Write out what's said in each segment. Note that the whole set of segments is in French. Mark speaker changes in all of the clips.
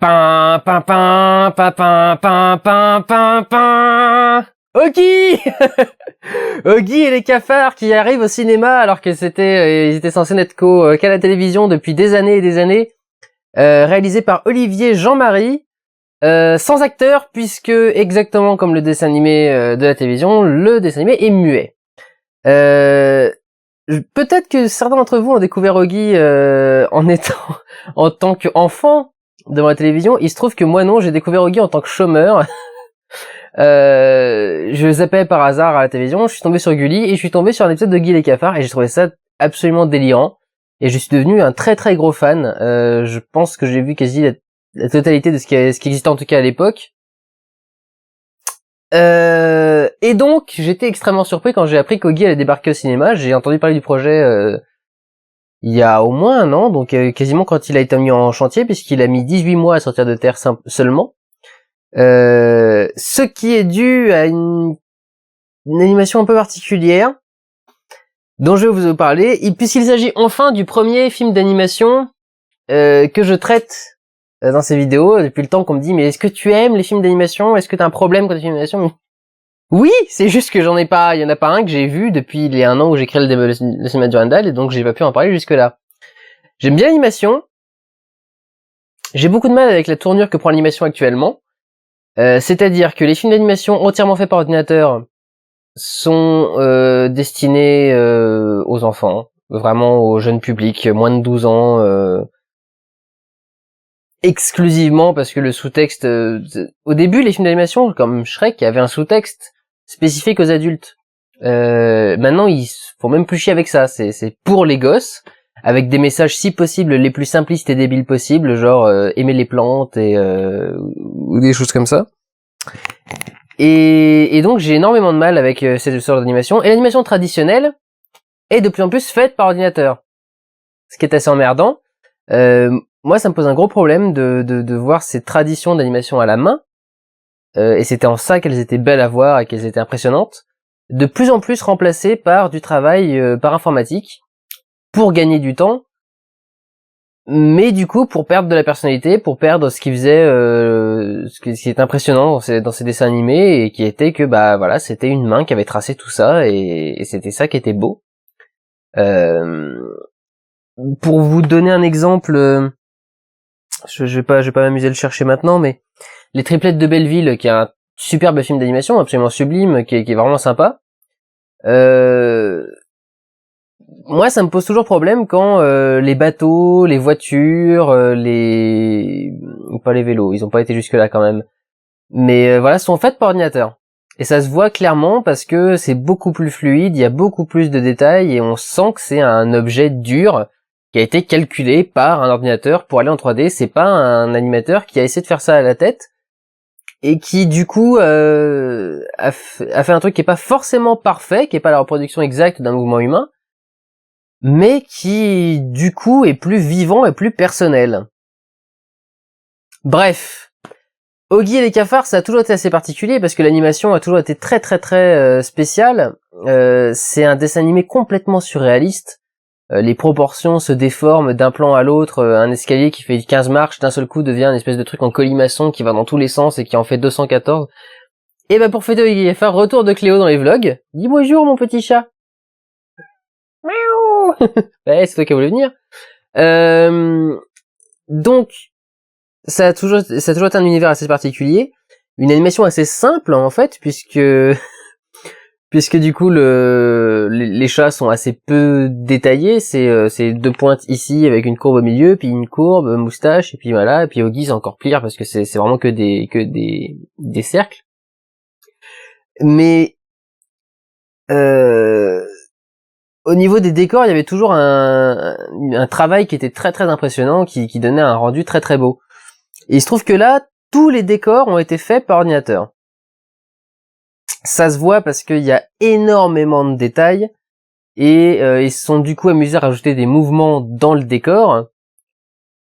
Speaker 1: Pin, pin, pin, pin, pin, pin, pin, pin, pin. Oggy Oggy et les cafards qui arrivent au cinéma alors que ils étaient censés n'être qu'à la télévision depuis des années et des années. Réalisé par Olivier Jean-Marie, sans acteur puisque exactement comme le dessin animé de la télévision, le dessin animé est muet. Peut-être que certains d'entre vous ont découvert Oggy en tant qu'enfant devant la télévision. Il se trouve que moi non, j'ai découvert Oggy en tant que chômeur. Je zappais par hasard à la télévision, je suis tombé sur Gulli et je suis tombé sur un épisode de Oggy et les cafards et j'ai trouvé ça absolument délirant. Et je suis devenu un très très gros fan. Je pense que j'ai vu quasi la totalité de ce qui existait en tout cas à l'époque. Et donc j'étais extrêmement surpris quand j'ai appris qu'Oggy allait débarquer au cinéma. J'ai entendu parler du projet il y a au moins un an, donc quasiment quand il a été mis en chantier, puisqu'il a mis 18 mois à sortir de terre seulement. Ce qui est dû à une animation un peu particulière, dont je vais vous parler, puisqu'il s'agit enfin du premier film d'animation que je traite dans ces vidéos, depuis le temps qu'on me dit « Mais est-ce que tu aimes les films d'animation ? Est-ce que t'as un problème contre les films d'animation ?» Oui, c'est juste que il y en a pas un que j'ai vu depuis les 1 an où j'ai créé le cinéma du Randall, et donc j'ai pas pu en parler jusque-là. J'aime bien l'animation, j'ai beaucoup de mal avec la tournure que prend l'animation actuellement, c'est-à-dire que les films d'animation entièrement faits par ordinateur sont destinés aux enfants, vraiment au jeune public, moins de 12 ans, exclusivement parce que le sous-texte... au début, les films d'animation, comme Shrek, avaient un sous-texte spécifique aux adultes. Maintenant, ils font même plus chier avec ça, c'est pour les gosses, avec des messages si possible les plus simplistes et débiles possibles, genre aimer les plantes ou des choses comme ça. Et donc j'ai énormément de mal avec cette sorte d'animation. Et l'animation traditionnelle est de plus en plus faite par ordinateur, ce qui est assez emmerdant. Moi, ça me pose un gros problème de voir ces traditions d'animation à la main, et c'était en ça qu'elles étaient belles à voir et qu'elles étaient impressionnantes, de plus en plus remplacées par du travail par informatique, pour gagner du temps, mais du coup pour perdre de la personnalité, pour perdre ce qui faisait ce qui est impressionnant dans ces dessins animés, et qui était que bah voilà, c'était une main qui avait tracé tout ça, et c'était ça qui était beau. Pour vous donner un exemple, je vais pas m'amuser à le chercher maintenant, mais Les Triplettes de Belleville, qui est un superbe film d'animation absolument sublime, qui est vraiment sympa. Moi, ça me pose toujours problème quand les bateaux, les voitures, pas les vélos, ils ont pas été jusque là quand même, mais voilà, sont faites par ordinateur. Et ça se voit clairement parce que c'est beaucoup plus fluide, il y a beaucoup plus de détails, et on sent que c'est un objet dur qui a été calculé par un ordinateur pour aller en 3D. C'est pas un animateur qui a essayé de faire ça à la tête et qui du coup a fait un truc qui est pas forcément parfait, qui est pas la reproduction exacte d'un mouvement humain, mais qui du coup est plus vivant et plus personnel. Bref, Oggy et les cafards, ça a toujours été assez particulier parce que l'animation a toujours été très très très spéciale. C'est un dessin animé complètement surréaliste. Les proportions se déforment d'un plan à l'autre. Un escalier qui fait 15 marches d'un seul coup devient une espèce de truc en colimaçon qui va dans tous les sens et qui en fait 214. Et bah pour fêter Oggy et les cafards, retour de Cléo dans les vlogs. Dis bonjour mon petit chat. Miaou. Ouais, c'est toi qui as voulu venir. Donc ça a toujours été un univers assez particulier, une animation assez simple en fait, puisque du coup les chats sont assez peu détaillés, c'est 2 pointes ici avec une courbe au milieu, puis une courbe, moustache, et puis voilà, et puis Oggy c'est encore pire parce que c'est vraiment que des cercles. Mais au niveau des décors, il y avait toujours un travail qui était très très impressionnant, qui donnait un rendu très très beau. Et il se trouve que là, tous les décors ont été faits par ordinateur. Ça se voit parce qu'il y a énormément de détails, et ils se sont du coup amusés à rajouter des mouvements dans le décor.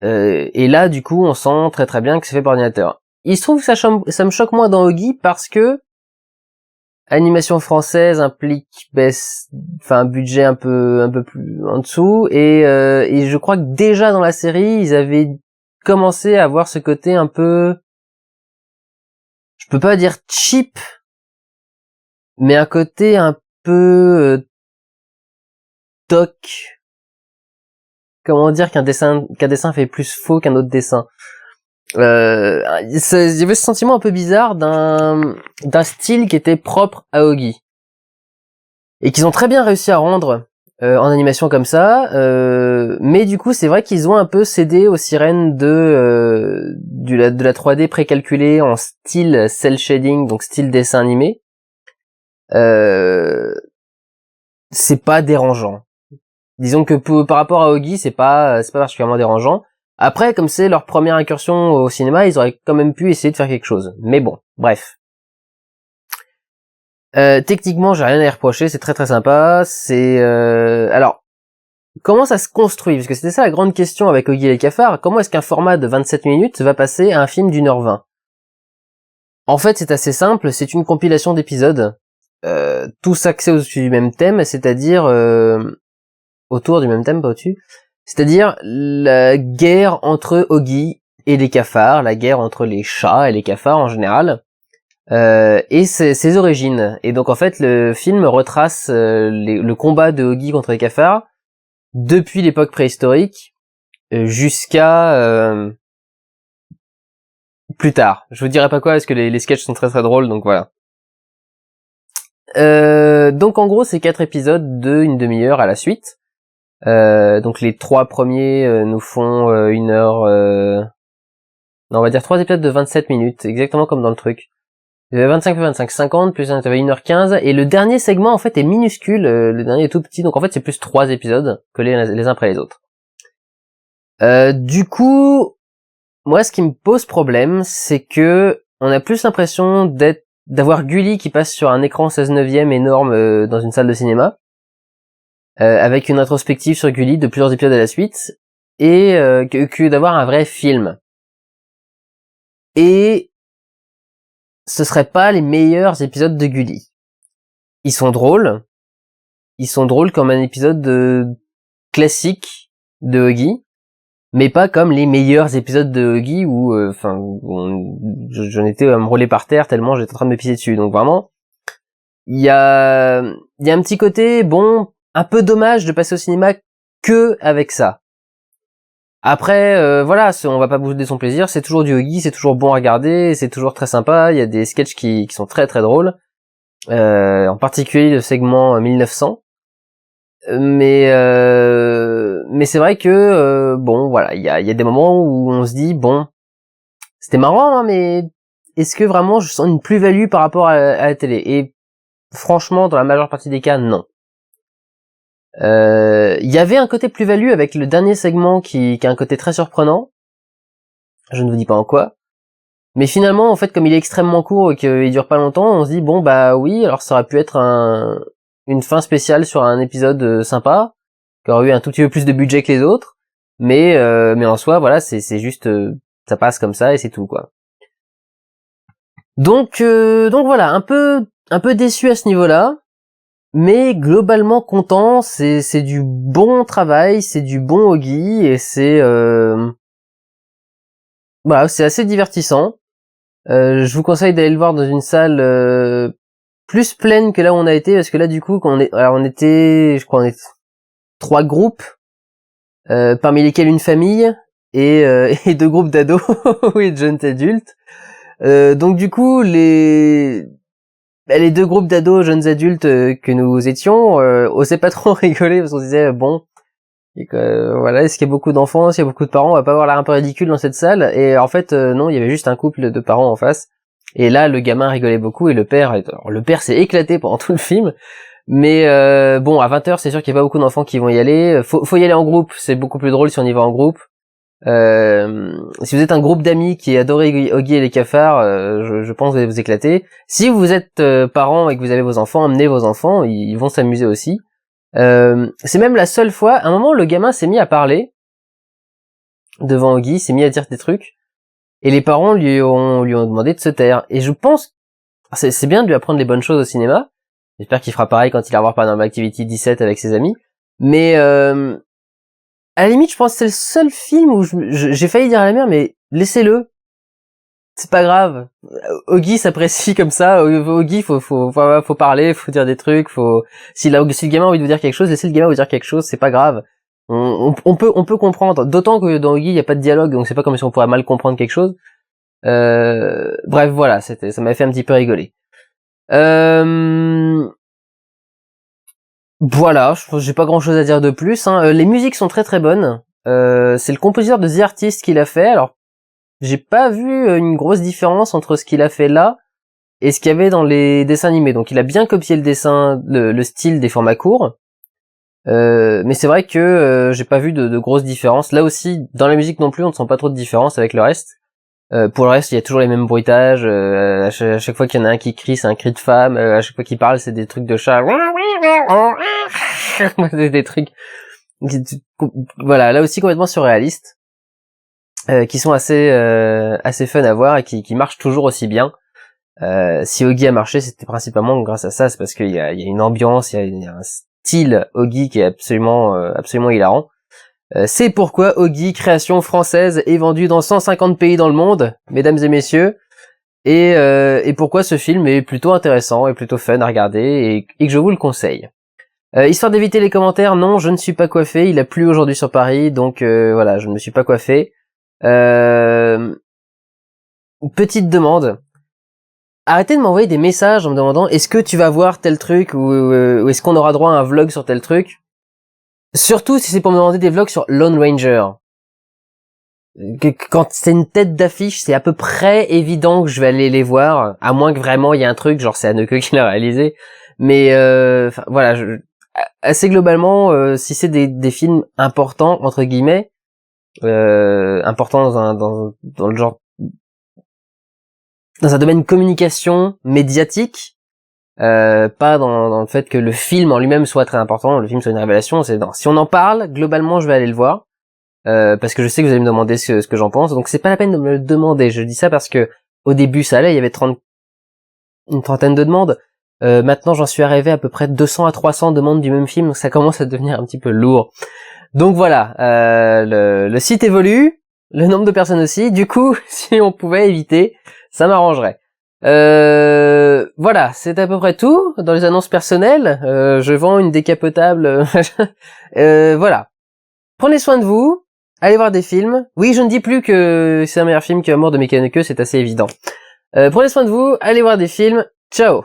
Speaker 1: Et là, du coup, on sent très très bien que c'est fait par ordinateur. Il se trouve que ça me choque moins dans Oggy parce que animation française implique un budget un peu plus en dessous, et je crois que déjà dans la série, ils avaient commencé à avoir ce côté un peu, je peux pas dire cheap, mais un côté un peu toc. Comment dire qu'un dessin fait plus faux qu'un autre dessin. Il y avait ce sentiment un peu bizarre d'un style qui était propre à Ogi et qu'ils ont très bien réussi à rendre en animation comme ça, mais du coup c'est vrai qu'ils ont un peu cédé aux sirènes de la 3D précalculée en style cel shading, donc style dessin animé. C'est pas dérangeant. Disons que par rapport à Ogi, c'est pas particulièrement dérangeant. Après, comme c'est leur première incursion au cinéma, ils auraient quand même pu essayer de faire quelque chose. Mais bon, bref. Techniquement, j'ai rien à y reprocher, c'est très très sympa. Alors, comment ça se construit? Parce que c'était ça la grande question avec Ogi et les cafards. Comment est-ce qu'un format de 27 minutes va passer à un film d'1h20? En fait, c'est assez simple, c'est une compilation d'épisodes, tous axés au-dessus du même thème, c'est-à-dire autour du même thème, pas au-dessus. C'est-à-dire la guerre entre Ogi et les cafards, la guerre entre les chats et les cafards en général, et ses origines. Et donc en fait, le film retrace le combat de Ogi contre les cafards depuis l'époque préhistorique jusqu'à plus tard. Je vous dirai pas quoi parce que les sketchs sont très très drôles, donc voilà. Donc en gros, c'est 4 épisodes de une demi-heure à la suite. Donc les 3 premiers nous font 1 heure... Non, on va dire 3 épisodes de 27 minutes, exactement comme dans le truc. 25 plus 25, 50, plus 1h15, et le dernier segment en fait est minuscule, le dernier est tout petit, donc en fait c'est plus 3 épisodes collés les uns après les autres. Du coup, moi ce qui me pose problème, c'est que on a plus l'impression d'avoir Gulli qui passe sur un écran 16/9 énorme dans une salle de cinéma, avec une rétrospective sur Gulli de plusieurs épisodes à la suite, et que d'avoir un vrai film. Et ce serait pas les meilleurs épisodes de Gulli. Ils sont drôles comme un épisode classique de Huggy, mais pas comme les meilleurs épisodes de Huggy où j'en étais à me rouler par terre tellement j'étais en train de me pisser dessus. Donc vraiment, il y a un petit côté bon, un peu dommage de passer au cinéma que avec ça. Après, voilà, on va pas bouder son plaisir, c'est toujours du Huggy, c'est toujours bon à regarder, c'est toujours très sympa, il y a des sketchs qui sont très très drôles, en particulier le segment 1900. Mais c'est vrai que, bon, voilà, il y a des moments où on se dit, bon, c'était marrant, hein, mais est-ce que vraiment je sens une plus-value par rapport à la télé? Et franchement, dans la majeure partie des cas, non. Il y avait un côté plus-value avec le dernier segment qui a un côté très surprenant. Je ne vous dis pas en quoi. Mais finalement, en fait, comme il est extrêmement court et qu'il dure pas longtemps, on se dit, bon, bah oui, alors ça aurait pu être une fin spéciale sur un épisode sympa, qui aurait eu un tout petit peu plus de budget que les autres. Mais en soi, voilà, c'est juste, ça passe comme ça et c'est tout, quoi. Donc voilà, un peu déçu à ce niveau-là. Mais globalement content, c'est du bon travail, c'est du bon Huggy et c'est voilà, c'est assez divertissant. Je vous conseille d'aller le voir dans une salle plus pleine que là où on a été, parce que là du coup quand on était, je crois on est 3 groupes, parmi lesquels une famille et 2 groupes d'ados, oui, de jeunes adultes. Donc du coup les 2 groupes d'ados, jeunes adultes que nous étions, osaient pas trop rigoler parce qu'on se disait bon, et que, voilà, est-ce qu'il y a beaucoup d'enfants, est-ce qu'il y a beaucoup de parents, on va pas avoir l'air un peu ridicule dans cette salle. Et en fait non, il y avait juste un couple de parents en face. Et là le gamin rigolait beaucoup et le père s'est éclaté pendant tout le film. Mais bon, à 20h c'est sûr qu'il y a pas beaucoup d'enfants qui vont y aller. Faut y aller en groupe, c'est beaucoup plus drôle si on y va en groupe. Si vous êtes un groupe d'amis qui adorez Huggy et les cafards, je pense que vous allez vous éclater. Si vous êtes parents et que vous avez vos enfants, emmenez vos enfants, ils vont s'amuser aussi. C'est même la seule fois, à un moment le gamin s'est mis à parler devant Huggy, s'est mis à dire des trucs, et les parents lui ont demandé de se taire. Et je pense, c'est bien de lui apprendre les bonnes choses au cinéma. J'espère qu'il fera pareil quand il va voir Paranormal Activity 17 avec ses amis. Mais À la limite, je pense que c'est le seul film où j'ai failli dire à la mère, mais laissez-le. C'est pas grave. Oggy s'apprécie comme ça. Oggy, faut parler, faut dire des trucs, si le gamin a envie de vous dire quelque chose, laissez le gamin vous dire quelque chose, c'est pas grave. On peut comprendre. D'autant que dans Oggy, il y a pas de dialogue, donc c'est pas comme si on pourrait mal comprendre quelque chose. Bref, voilà, ça m'a fait un petit peu rigoler. Voilà, je pense que j'ai pas grand chose à dire de plus, hein. Les musiques sont très très bonnes. C'est le compositeur de The Artist qui l'a fait. Alors, j'ai pas vu une grosse différence entre ce qu'il a fait là et ce qu'il y avait dans les dessins animés. Donc il a bien copié le style des formats courts. Mais c'est vrai que j'ai pas vu de grosses différences. Là aussi, dans la musique non plus, on ne sent pas trop de différence avec le reste. Pour le reste, il y a toujours les mêmes bruitages. À chaque fois qu'il y en a un qui crie, c'est un cri de femme. À chaque fois qu'il parle, c'est des trucs de chat. des trucs... Voilà, là aussi complètement surréalistes. Qui sont assez fun à voir et qui marchent toujours aussi bien. Si Oggy a marché, c'était principalement grâce à ça, c'est parce qu'il y a une ambiance, il y a un style Oggy qui est absolument hilarant. C'est pourquoi Oggy, création française, est vendu dans 150 pays dans le monde, mesdames et messieurs, et pourquoi ce film est plutôt intéressant et plutôt fun à regarder et que je vous le conseille. Histoire d'éviter les commentaires, non, je ne suis pas coiffé, il a plu aujourd'hui sur Paris, donc voilà, je ne me suis pas coiffé. Petite demande. Arrêtez de m'envoyer des messages en me demandant est-ce que tu vas voir tel truc ou est-ce qu'on aura droit à un vlog sur tel truc. Surtout si c'est pour me demander des vlogs sur Lone Ranger. Quand c'est une tête d'affiche, c'est à peu près évident que je vais aller les voir, à moins que vraiment il y ait un truc, genre c'est Haneke qui l'a réalisé. Mais voilà, assez globalement, si c'est des films importants entre guillemets, importants dans le genre, dans un domaine communication médiatique, pas dans le fait que le film en lui-même soit très important, le film soit une révélation, si on en parle, globalement je vais aller le voir, parce que je sais que vous allez me demander ce que j'en pense, donc c'est pas la peine de me le demander, je dis ça parce que au début ça allait, il y avait une trentaine de demandes, maintenant j'en suis arrivé à peu près 200 à 300 demandes du même film, donc ça commence à devenir un petit peu lourd. Donc voilà, le site évolue, le nombre de personnes aussi, du coup, si on pouvait éviter, ça m'arrangerait. Voilà, c'est à peu près tout dans les annonces personnelles. Je vends une décapotable. Voilà. Prenez soin de vous, allez voir des films. Oui, je ne dis plus que c'est un meilleur film que La mort de Mickey Haneke, c'est assez évident. Prenez soin de vous, allez voir des films. Ciao.